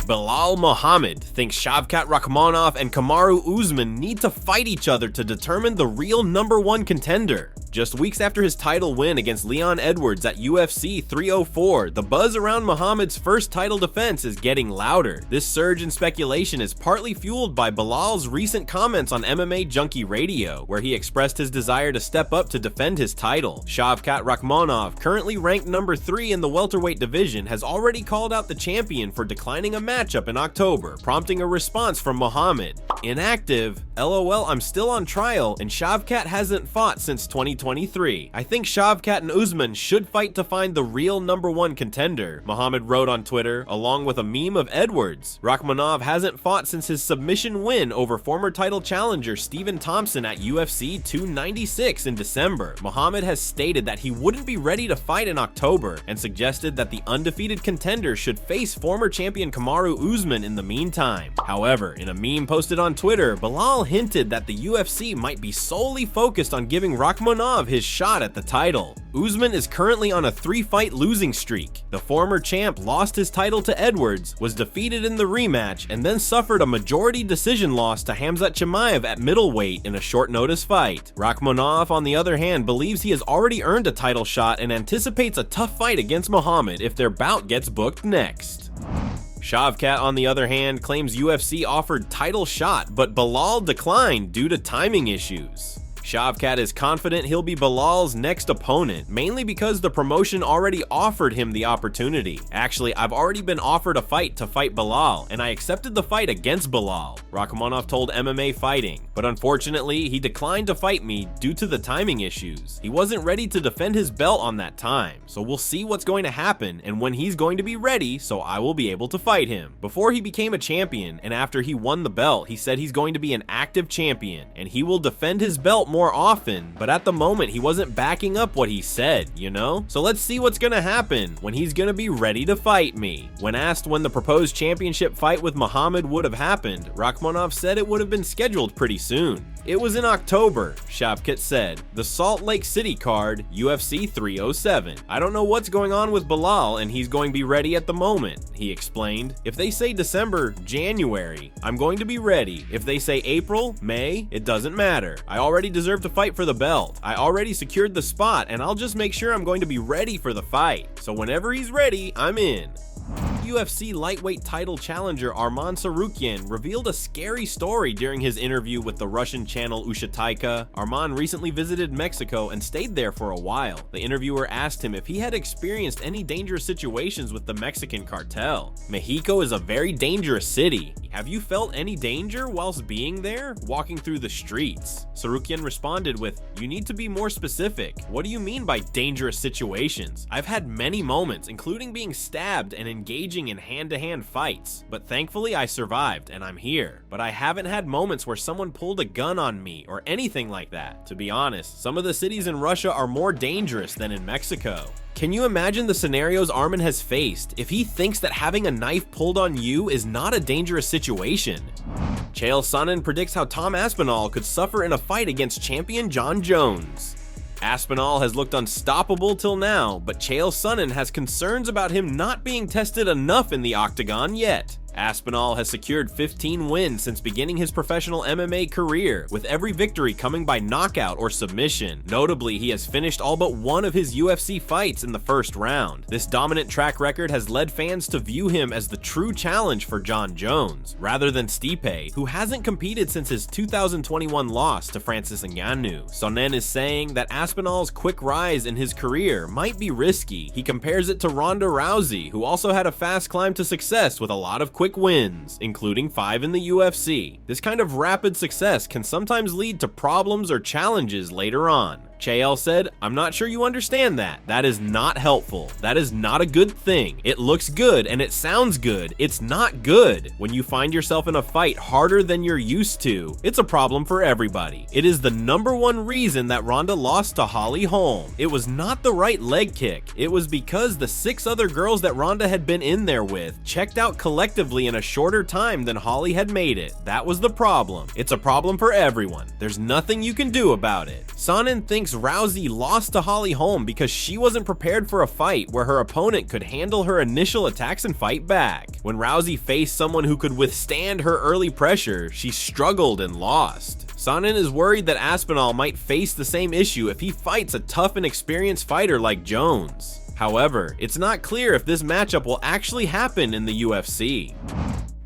Belal Muhammad thinks Shavkat Rakhmonov and Kamaru Usman need to fight each other to determine the real #1 contender. Just weeks after his title win against Leon Edwards at UFC 304, the buzz around Muhammad's first title defense is getting louder. This surge in speculation is partly fueled by Belal's recent comments on MMA Junkie Radio, where he expressed his desire to step up to defend his title. Shavkat Rakhmonov, currently ranked number 3 in the welterweight division, has already called out the champion for declining a matchup in October, prompting a response from Muhammad. Inactive, LOL, I'm still on trial, and Shavkat hasn't fought since 2023. I think Shavkat and Usman should fight to find the real #1 contender, Muhammad wrote on Twitter, along with a meme of Edwards. Rakhmonov hasn't fought since his submission win over former title challenger Stephen Thompson at UFC 296 in December. Muhammad has stated that he wouldn't be ready to fight in October, and suggested that the undefeated contender should face former champion Kamaru Usman in the meantime. However, in a meme posted on Twitter, Belal hinted that the UFC might be solely focused on giving Rakhmonov his shot at the title. Usman is currently on a 3-fight losing streak. The former champ lost his title to Edwards, was defeated in the rematch, and then suffered a majority decision loss to Khamzat Chimaev at middleweight in a short notice fight. Rakhmonov, on the other hand, believes he has already earned a title shot and anticipates a tough fight against Muhammad if their bout gets booked next. Shavkat, on the other hand, claims UFC offered title shot, but Belal declined due to timing issues. Shavkat is confident he'll be Belal's next opponent, mainly because the promotion already offered him the opportunity. Actually, I've already been offered a fight to fight Belal, and I accepted the fight against Belal, Rakhmonov told MMA Fighting. But unfortunately, he declined to fight me due to the timing issues. He wasn't ready to defend his belt on that time, so we'll see what's going to happen and when he's going to be ready, so I will be able to fight him. Before he became a champion, and after he won the belt, he said he's going to be an active champion, and he will defend his belt more often, but at the moment he wasn't backing up what he said, you know? So let's see what's gonna happen when he's gonna be ready to fight me. When asked when the proposed championship fight with Muhammad would have happened, Rakhmonov said it would have been scheduled pretty soon. It was in October, Shavkat said. The Salt Lake City card, UFC 307. I don't know what's going on with Belal and he's going to be ready at the moment, he explained. If they say December, January, I'm going to be ready. If they say April, May, it doesn't matter. I already deserve to fight for the belt. I already secured the spot and I'll just make sure I'm going to be ready for the fight. So whenever he's ready, I'm in. UFC lightweight title challenger Arman Tsarukyan revealed a scary story during his interview with the Russian channel Ushataika. Arman recently visited Mexico and stayed there for a while. The interviewer asked him if he had experienced any dangerous situations with the Mexican cartel. Mexico is a very dangerous city. Have you felt any danger whilst being there, walking through the streets? Tsarukyan responded with, you need to be more specific. What do you mean by dangerous situations? I've had many moments, including being stabbed and engaging in hand-to-hand fights, but thankfully I survived and I'm here. But I haven't had moments where someone pulled a gun on me or anything like that. To be honest, some of the cities in Russia are more dangerous than in Mexico. Can you imagine the scenarios Arman has faced if he thinks that having a knife pulled on you is not a dangerous situation? Chael Sonnen predicts how Tom Aspinall could suffer in a fight against champion Jon Jones. Aspinall has looked unstoppable till now, but Chael Sonnen has concerns about him not being tested enough in the octagon yet. Aspinall has secured 15 wins since beginning his professional MMA career, with every victory coming by knockout or submission. Notably, he has finished all but one of his UFC fights in the first round. This dominant track record has led fans to view him as the true challenge for Jon Jones, rather than Stipe, who hasn't competed since his 2021 loss to Francis Ngannou. Sonnen is saying that Aspinall's quick rise in his career might be risky. He compares it to Ronda Rousey, who also had a fast climb to success with a lot of quick wins, including 5 in the UFC. This kind of rapid success can sometimes lead to problems or challenges later on. Chael said, I'm not sure you understand that. That is not helpful. That is not a good thing. It looks good and it sounds good. It's not good. When you find yourself in a fight harder than you're used to, it's a problem for everybody. It is the #1 reason that Ronda lost to Holly Holm. It was not the right leg kick. It was because the 6 other girls that Ronda had been in there with checked out collectively in a shorter time than Holly had made it. That was the problem. It's a problem for everyone. There's nothing you can do about it. Sonnen thinks Alex Rousey lost to Holly Holm because she wasn't prepared for a fight where her opponent could handle her initial attacks and fight back. When Rousey faced someone who could withstand her early pressure, she struggled and lost. Sonnen is worried that Aspinall might face the same issue if he fights a tough and experienced fighter like Jones. However, it's not clear if this matchup will actually happen in the UFC.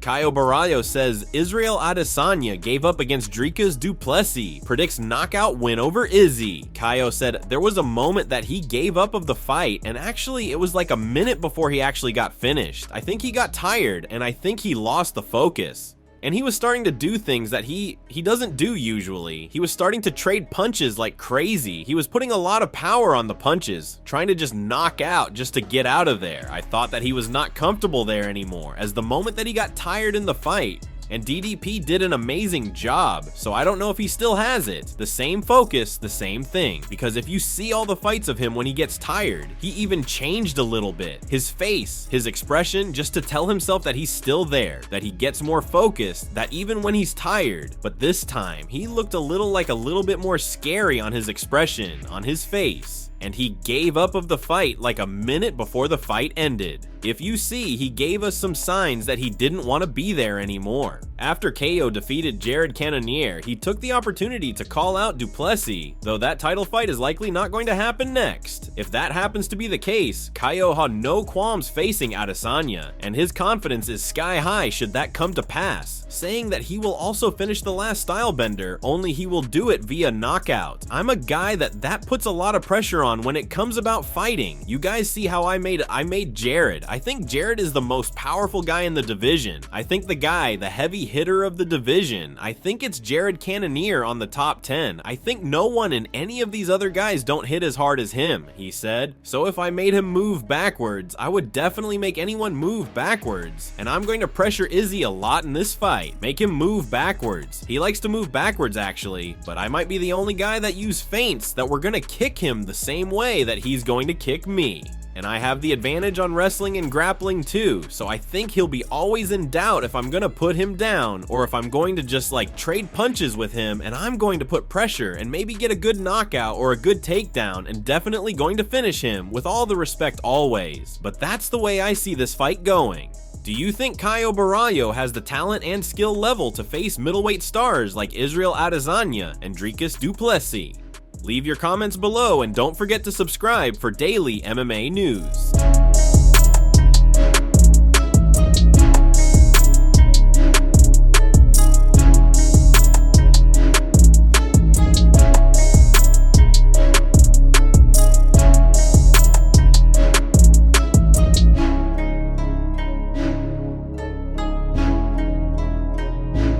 Caio Borralho says Israel Adesanya gave up against Dricus du Plessis, predicts knockout win over Izzy. Caio said there was a moment that he gave up of the fight, and actually it was like a minute before he actually got finished. I think he got tired, and I think he lost the focus. And he was starting to do things that he doesn't do usually. He was starting to trade punches like crazy. He was putting a lot of power on the punches, trying to just knock out just to get out of there. I thought that he was not comfortable there anymore, as the moment that he got tired in the fight. And DDP did an amazing job, so I don't know if he still has it. The same focus, the same thing. Because if you see all the fights of him when he gets tired, he even changed a little bit. His face, his expression, just to tell himself that he's still there, that he gets more focused, that even when he's tired. But this time, he looked a little bit more scary on his expression, on his face. And he gave up of the fight like a minute before the fight ended. If you see, he gave us some signs that he didn't want to be there anymore. After KO defeated Jared Cannonier, he took the opportunity to call out du Plessis, though that title fight is likely not going to happen next. If that happens to be the case, Caio had no qualms facing Adesanya, and his confidence is sky high should that come to pass, saying that he will also finish the last stylebender, only he will do it via knockout. I'm a guy that puts a lot of pressure on when it comes about fighting. You guys see how I made Jared. I think Jared is the most powerful guy in the division. I think the heavy hitter of the division. I think it's Jared Cannonier on the top 10. I think no one in any of these other guys don't hit as hard as him, he said. So if I made him move backwards, I would definitely make anyone move backwards. And I'm going to pressure Izzy a lot in this fight. Make him move backwards. He likes to move backwards actually, but I might be the only guy that use feints that we're gonna kick him the same way that he's going to kick me. And I have the advantage on wrestling and grappling too, so I think he'll be always in doubt if I'm gonna put him down or if I'm going to just like trade punches with him, and I'm going to put pressure and maybe get a good knockout or a good takedown, and definitely going to finish him with all the respect always. But that's the way I see this fight going. Do you think Caio Borralho has the talent and skill level to face middleweight stars like Israel Adesanya and Dricus du Plessis? Leave your comments below and don't forget to subscribe for daily MMA news.